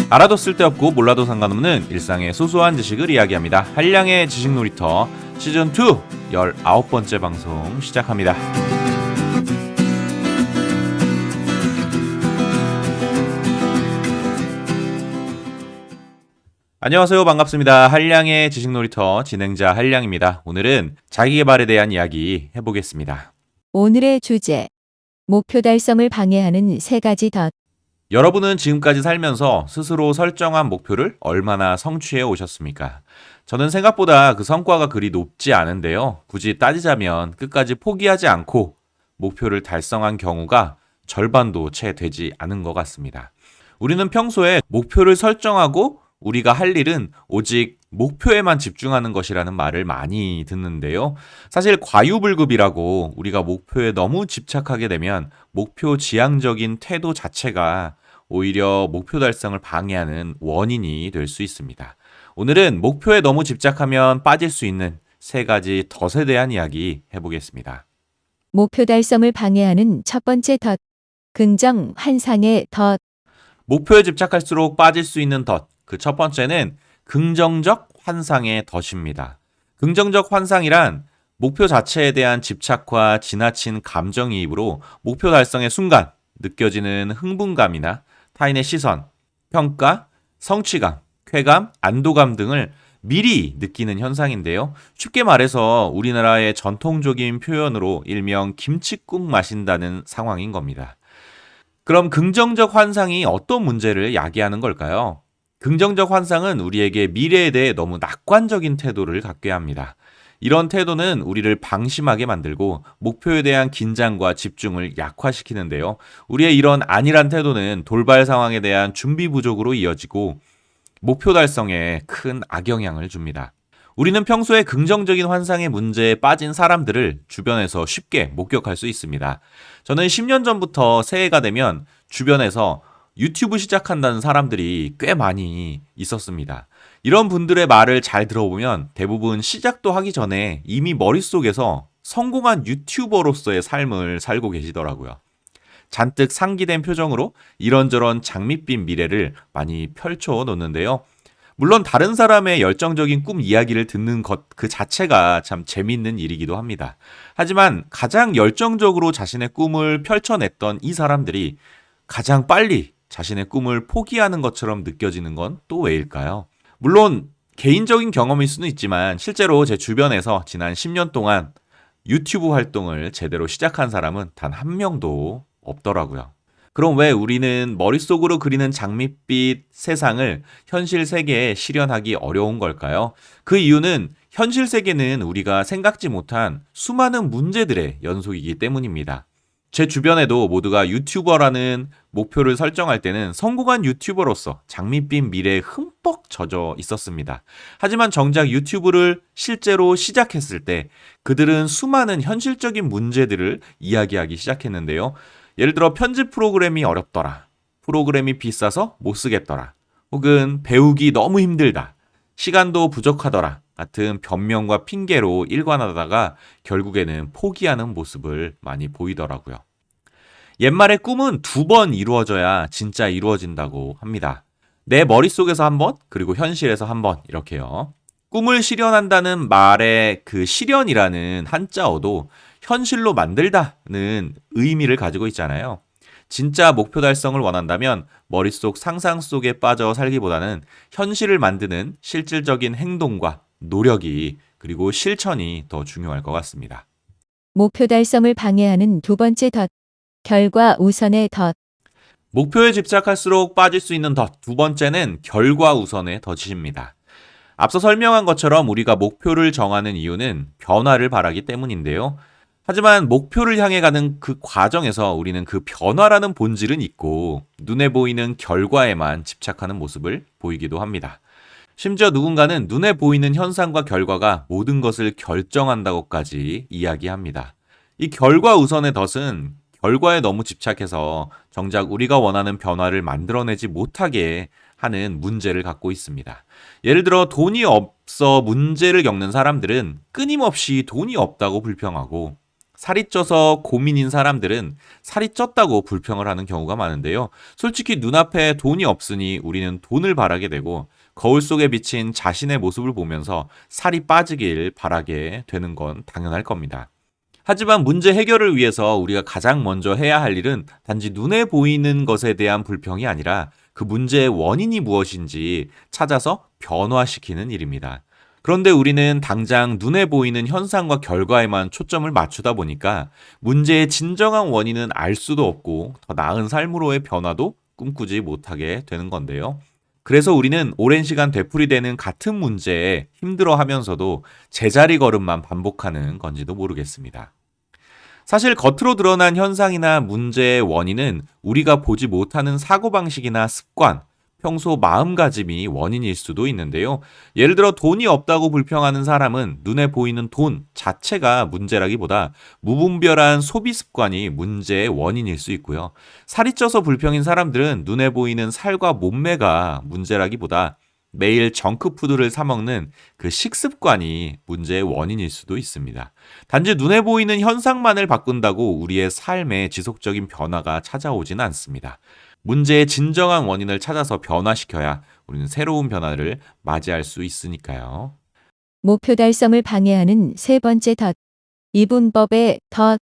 알아도 쓸데없고 몰라도 상관없는 일상의 소소한 지식을 이야기합니다. 한량의 지식놀이터 시즌2 19번째 방송 시작합니다. 안녕하세요. 반갑습니다. 한량의 지식놀이터 진행자 한량입니다. 오늘은 자기계발에 대한 이야기 해보겠습니다. 오늘의 주제, 목표 달성을 방해하는 3가지 덫. 여러분은 지금까지 살면서 스스로 설정한 목표를 얼마나 성취해 오셨습니까? 저는 생각보다 그 성과가 그리 높지 않은데요. 굳이 따지자면 끝까지 포기하지 않고 목표를 달성한 경우가 절반도 채 되지 않은 것 같습니다. 우리는 평소에 목표를 설정하고 우리가 할 일은 오직 목표에만 집중하는 것이라는 말을 많이 듣는데요. 사실 과유불급이라고 우리가 목표에 너무 집착하게 되면 목표 지향적인 태도 자체가 오히려 목표 달성을 방해하는 원인이 될 수 있습니다. 오늘은 목표에 너무 집착하면 빠질 수 있는 3가지 덫에 대한 이야기 해보겠습니다. 목표 달성을 방해하는 첫 번째 덫, 긍정 환상의 덫. 목표에 집착할수록 빠질 수 있는 덫, 그 첫 번째는 긍정적 환상의 덫입니다. 긍정적 환상이란 목표 자체에 대한 집착과 지나친 감정이입으로 목표 달성의 순간 느껴지는 흥분감이나 타인의 시선, 평가, 성취감, 쾌감, 안도감 등을 미리 느끼는 현상인데요. 쉽게 말해서 우리나라의 전통적인 표현으로 일명 김칫국 마신다는 상황인 겁니다. 그럼 긍정적 환상이 어떤 문제를 야기하는 걸까요? 긍정적 환상은 우리에게 미래에 대해 너무 낙관적인 태도를 갖게 합니다. 이런 태도는 우리를 방심하게 만들고 목표에 대한 긴장과 집중을 약화시키는데요. 우리의 이런 안일한 태도는 돌발 상황에 대한 준비 부족으로 이어지고 목표 달성에 큰 악영향을 줍니다. 우리는 평소에 긍정적인 환상의 문제에 빠진 사람들을 주변에서 쉽게 목격할 수 있습니다. 저는 10년 전부터 새해가 되면 주변에서 유튜브 시작한다는 사람들이 꽤 많이 있었습니다. 이런 분들의 말을 잘 들어보면 대부분 시작도 하기 전에 이미 머릿속에서 성공한 유튜버로서의 삶을 살고 계시더라고요. 잔뜩 상기된 표정으로 이런저런 장밋빛 미래를 많이 펼쳐 놓는데요. 물론 다른 사람의 열정적인 꿈 이야기를 듣는 것 그 자체가 참 재밌는 일이기도 합니다. 하지만 가장 열정적으로 자신의 꿈을 펼쳐냈던 이 사람들이 가장 빨리 자신의 꿈을 포기하는 것처럼 느껴지는 건 또 왜일까요? 물론 개인적인 경험일 수는 있지만 실제로 제 주변에서 지난 10년 동안 유튜브 활동을 제대로 시작한 사람은 단 한 명도 없더라고요. 그럼 왜 우리는 머릿속으로 그리는 장밋빛 세상을 현실 세계에 실현하기 어려운 걸까요? 그 이유는 현실 세계는 우리가 생각지 못한 수많은 문제들의 연속이기 때문입니다. 제 주변에도 모두가 유튜버라는 목표를 설정할 때는 성공한 유튜버로서 장밋빛 미래에 흠뻑 젖어 있었습니다. 하지만 정작 유튜브를 실제로 시작했을 때 그들은 수많은 현실적인 문제들을 이야기하기 시작했는데요. 예를 들어 편집 프로그램이 어렵더라. 프로그램이 비싸서 못 쓰겠더라. 혹은 배우기 너무 힘들다. 시간도 부족하더라. 같은 변명과 핑계로 일관하다가 결국에는 포기하는 모습을 많이 보이더라고요. 옛말에 꿈은 2번 이루어져야 진짜 이루어진다고 합니다. 내 머릿속에서 한 번, 그리고 현실에서 한 번, 이렇게요. 꿈을 실현한다는 말의 그 실현이라는 한자어도 현실로 만들다는 의미를 가지고 있잖아요. 진짜 목표 달성을 원한다면 머릿속 상상 속에 빠져 살기보다는 현실을 만드는 실질적인 행동과 노력이 그리고 실천이 더 중요할 것 같습니다. 목표 달성을 방해하는 2번째 덫, 결과 우선의 덫. 목표에 집착할수록 빠질 수 있는 덫, 2번째는 결과 우선의 덫입니다. 앞서 설명한 것처럼 우리가 목표를 정하는 이유는 변화를 바라기 때문인데요. 하지만 목표를 향해 가는 그 과정에서 우리는 그 변화라는 본질은 있고 눈에 보이는 결과에만 집착하는 모습을 보이기도 합니다. 심지어 누군가는 눈에 보이는 현상과 결과가 모든 것을 결정한다고까지 이야기합니다. 이 결과 우선의 덫은 결과에 너무 집착해서 정작 우리가 원하는 변화를 만들어내지 못하게 하는 문제를 갖고 있습니다. 예를 들어 돈이 없어 문제를 겪는 사람들은 끊임없이 돈이 없다고 불평하고 살이 쪄서 고민인 사람들은 살이 쪘다고 불평을 하는 경우가 많은데요. 솔직히 눈앞에 돈이 없으니 우리는 돈을 바라게 되고 거울 속에 비친 자신의 모습을 보면서 살이 빠지길 바라게 되는 건 당연할 겁니다. 하지만 문제 해결을 위해서 우리가 가장 먼저 해야 할 일은 단지 눈에 보이는 것에 대한 불평이 아니라 그 문제의 원인이 무엇인지 찾아서 변화시키는 일입니다. 그런데 우리는 당장 눈에 보이는 현상과 결과에만 초점을 맞추다 보니까 문제의 진정한 원인은 알 수도 없고 더 나은 삶으로의 변화도 꿈꾸지 못하게 되는 건데요. 그래서 우리는 오랜 시간 되풀이되는 같은 문제에 힘들어하면서도 제자리 걸음만 반복하는 건지도 모르겠습니다. 사실 겉으로 드러난 현상이나 문제의 원인은 우리가 보지 못하는 사고방식이나 습관, 평소 마음가짐이 원인일 수도 있는데요. 예를 들어 돈이 없다고 불평하는 사람은 눈에 보이는 돈 자체가 문제라기보다 무분별한 소비 습관이 문제의 원인일 수 있고요. 살이 쪄서 불평인 사람들은 눈에 보이는 살과 몸매가 문제라기보다 매일 정크푸드를 사 먹는 그 식습관이 문제의 원인일 수도 있습니다. 단지 눈에 보이는 현상만을 바꾼다고 우리의 삶에 지속적인 변화가 찾아오지는 않습니다. 문제의 진정한 원인을 찾아서 변화시켜야 우리는 새로운 변화를 맞이할 수 있으니까요. 목표 달성을 방해하는 세 번째 덫. 이분법의 덫.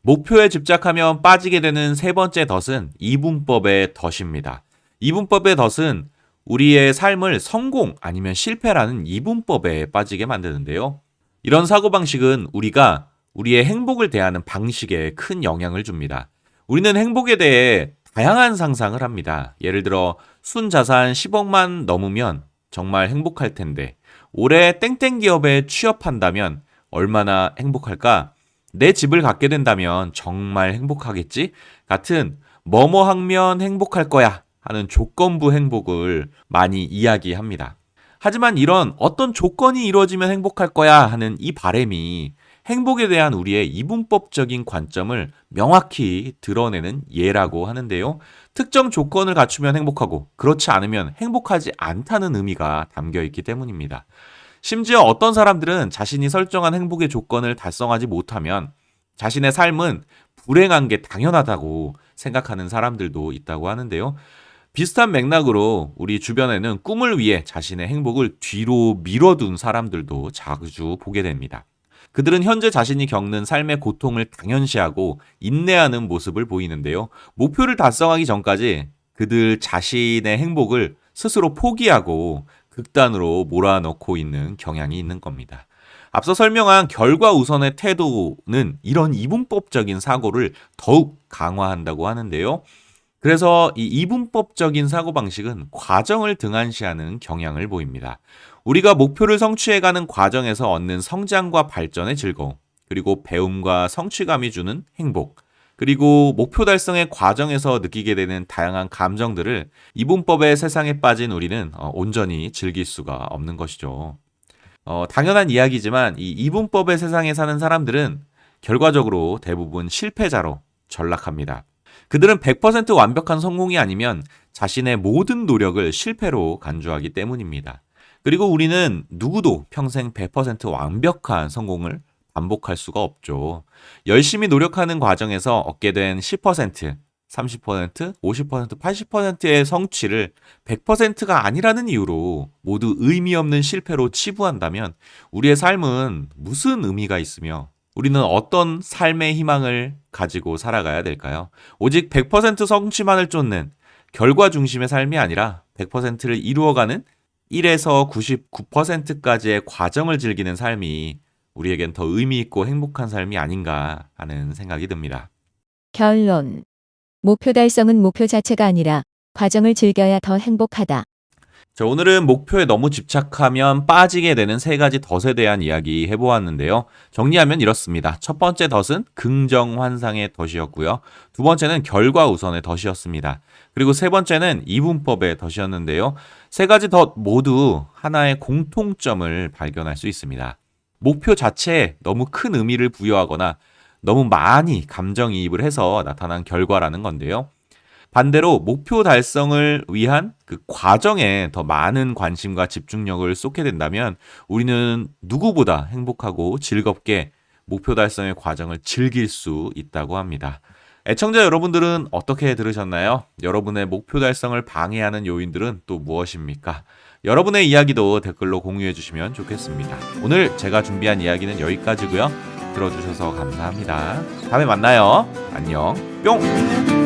목표에 집착하면 빠지게 되는 세 번째 덫은 이분법의 덫입니다. 이분법의 덫은 우리의 삶을 성공 아니면 실패라는 이분법에 빠지게 만드는데요. 이런 사고방식은 우리가 우리의 행복을 대하는 방식에 큰 영향을 줍니다. 우리는 행복에 대해 다양한 상상을 합니다. 예를 들어 순자산 10억만 넘으면 정말 행복할 텐데 올해 땡땡 기업에 취업한다면 얼마나 행복할까? 내 집을 갖게 된다면 정말 행복하겠지? 같은 뭐뭐 하면 행복할 거야 하는 조건부 행복을 많이 이야기합니다. 하지만 이런 어떤 조건이 이루어지면 행복할 거야 하는 이 바람이 행복에 대한 우리의 이분법적인 관점을 명확히 드러내는 예라고 하는데요. 특정 조건을 갖추면 행복하고 그렇지 않으면 행복하지 않다는 의미가 담겨 있기 때문입니다. 심지어 어떤 사람들은 자신이 설정한 행복의 조건을 달성하지 못하면 자신의 삶은 불행한 게 당연하다고 생각하는 사람들도 있다고 하는데요. 비슷한 맥락으로 우리 주변에는 꿈을 위해 자신의 행복을 뒤로 미뤄둔 사람들도 자주 보게 됩니다. 그들은 현재 자신이 겪는 삶의 고통을 당연시하고 인내하는 모습을 보이는데요. 목표를 달성하기 전까지 그들 자신의 행복을 스스로 포기하고 극단으로 몰아넣고 있는 경향이 있는 겁니다. 앞서 설명한 결과 우선의 태도는 이런 이분법적인 사고를 더욱 강화한다고 하는데요. 그래서 이 이분법적인 사고방식은 과정을 등한시하는 경향을 보입니다. 우리가 목표를 성취해가는 과정에서 얻는 성장과 발전의 즐거움, 그리고 배움과 성취감이 주는 행복, 그리고 목표 달성의 과정에서 느끼게 되는 다양한 감정들을 이분법의 세상에 빠진 우리는 온전히 즐길 수가 없는 것이죠. 당연한 이야기지만 이 이분법의 세상에 사는 사람들은 결과적으로 대부분 실패자로 전락합니다. 그들은 100% 완벽한 성공이 아니면 자신의 모든 노력을 실패로 간주하기 때문입니다. 그리고 우리는 누구도 평생 100% 완벽한 성공을 반복할 수가 없죠. 열심히 노력하는 과정에서 얻게 된 10%, 30%, 50%, 80%의 성취를 100%가 아니라는 이유로 모두 의미 없는 실패로 치부한다면 우리의 삶은 무슨 의미가 있으며 우리는 어떤 삶의 희망을 가지고 살아가야 될까요? 오직 100% 성취만을 쫓는 결과 중심의 삶이 아니라 100%를 이루어가는 1에서 99%까지의 과정을 즐기는 삶이 우리에겐 더 의미 있고 행복한 삶이 아닌가 하는 생각이 듭니다. 결론. 목표 달성은 목표 자체가 아니라 과정을 즐겨야 더 행복하다. 자, 오늘은 목표에 너무 집착하면 빠지게 되는 세 가지 덫에 대한 이야기 해보았는데요. 정리하면 이렇습니다. 첫 번째 덫은 긍정 환상의 덫이었고요. 두 번째는 결과 우선의 덫이었습니다. 그리고 세 번째는 이분법의 덫이었는데요. 세 가지 덫 모두 하나의 공통점을 발견할 수 있습니다. 목표 자체에 너무 큰 의미를 부여하거나 너무 많이 감정이입을 해서 나타난 결과라는 건데요. 반대로 목표 달성을 위한 그 과정에 더 많은 관심과 집중력을 쏟게 된다면 우리는 누구보다 행복하고 즐겁게 목표 달성의 과정을 즐길 수 있다고 합니다. 애청자 여러분들은 어떻게 들으셨나요? 여러분의 목표 달성을 방해하는 요인들은 또 무엇입니까? 여러분의 이야기도 댓글로 공유해 주시면 좋겠습니다. 오늘 제가 준비한 이야기는 여기까지고요. 들어주셔서 감사합니다. 다음에 만나요. 안녕. 뿅!